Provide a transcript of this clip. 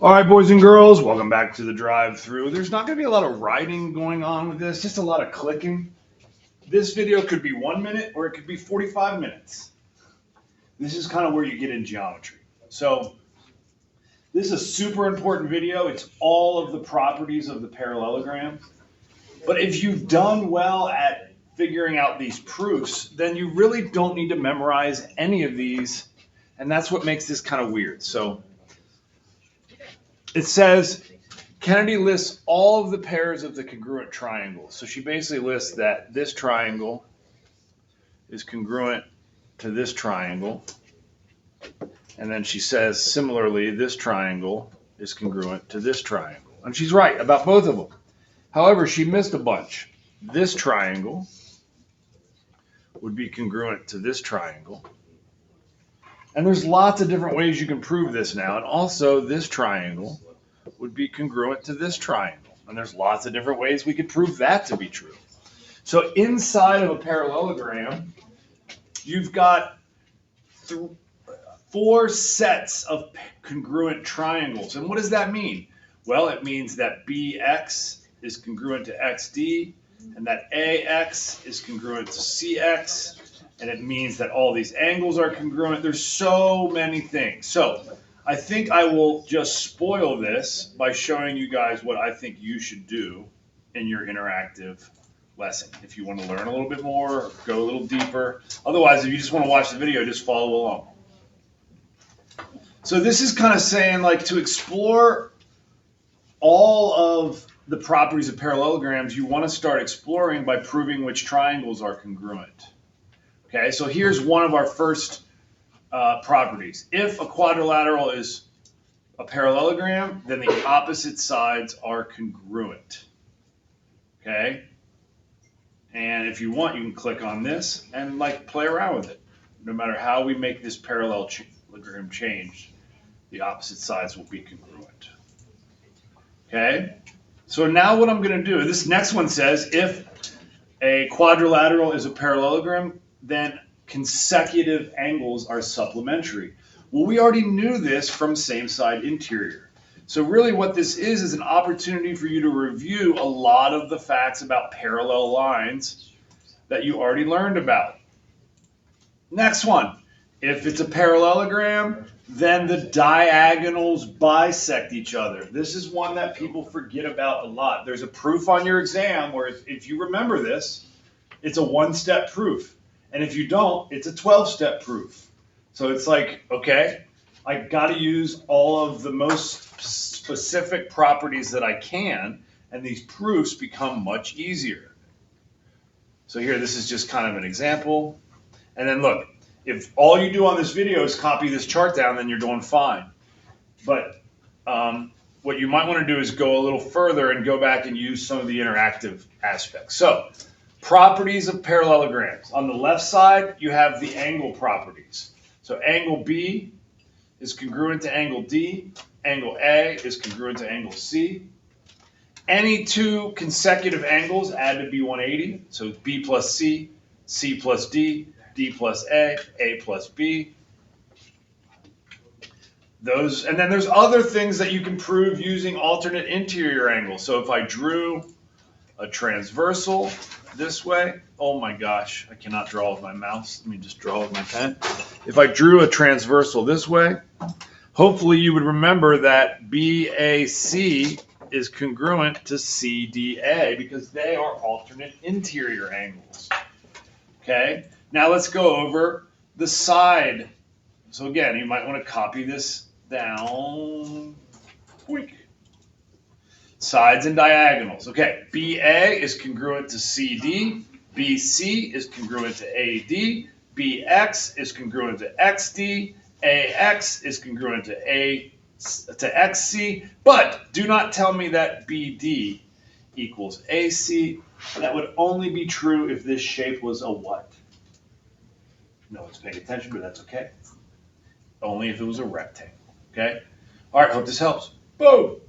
All right, boys and girls, welcome back to the drive-through. There's not going to be a lot of writing going on with this, just a lot of clicking. This video could be 1 minute or it could be 45 minutes. This is kind of where you get in geometry. So this is a super important video. It's all of the properties of the parallelogram. But if you've done well at figuring out these proofs, then you really don't need to memorize any of these. And that's what makes this kind of weird. So it says Kennedy lists all of the pairs of the congruent triangles. So she basically lists that this triangle is congruent to this triangle. And then she says, similarly, this triangle is congruent to this triangle. And she's right about both of them. However, she missed a bunch. This triangle would be congruent to this triangle. And there's lots of different ways you can prove this now. And also, this triangle would be congruent to this triangle. And there's lots of different ways we could prove that to be true. So inside of a parallelogram, you've got four sets of congruent triangles. And what does that mean? Well, it means that BX is congruent to XD, and that AX is congruent to CX, and it means that all these angles are congruent. There's so many things. So I think I will just spoil this by showing you guys what I think you should do in your interactive lesson. If you want to learn a little bit more, go a little deeper. Otherwise, if you just want to watch the video, just follow along. So this is kind of saying, like, to explore all of the properties of parallelograms, you want to start exploring by proving which triangles are congruent. Okay, so here's one of our first properties. If a quadrilateral is a parallelogram, then the opposite sides are congruent. Okay, and if you want, you can click on this and like play around with it. No matter how we make this parallelogram change, the opposite sides will be congruent. Okay, so now what I'm going to do, this next one says if a quadrilateral is a parallelogram, then consecutive angles are supplementary. Well, we already knew this from same side interior. So really what this is an opportunity for you to review a lot of the facts about parallel lines that you already learned about. Next one, if it's a parallelogram, then the diagonals bisect each other. This is one that people forget about a lot. There's a proof on your exam where if you remember this, it's a one-step proof. And if you don't, it's a 12-step proof. So it's like, okay, I got to use all of the most specific properties that I can, and these proofs become much easier. So here, this is just kind of an example. And then look, if all you do on this video is copy this chart down, then you're doing fine. But what you might want to do is go a little further and go back and use some of the interactive aspects. So properties of parallelograms. On the left side, you have the angle properties. So angle B is congruent to angle D. Angle A is congruent to angle C. Any two consecutive angles add to be 180. So B plus C, C plus D, D plus A plus B. Those, and then there's other things that you can prove using alternate interior angles. So if I drew a transversal this way, oh my gosh, I cannot draw with my mouse. Let me just draw with my pen. If I drew a transversal this way, hopefully you would remember that BAC is congruent to CDA because they are alternate interior angles. Okay, now let's go over the side. So again, you might want to copy this down. Quick. Sides and diagonals. Okay, BA is congruent to CD, BC is congruent to AD, BX is congruent to XD, AX is congruent to XC, but do not tell me that BD equals AC. That would only be true if this shape was a what? No one's paying attention, but that's okay. Only if it was a rectangle, okay? All right, hope this helps. Boom!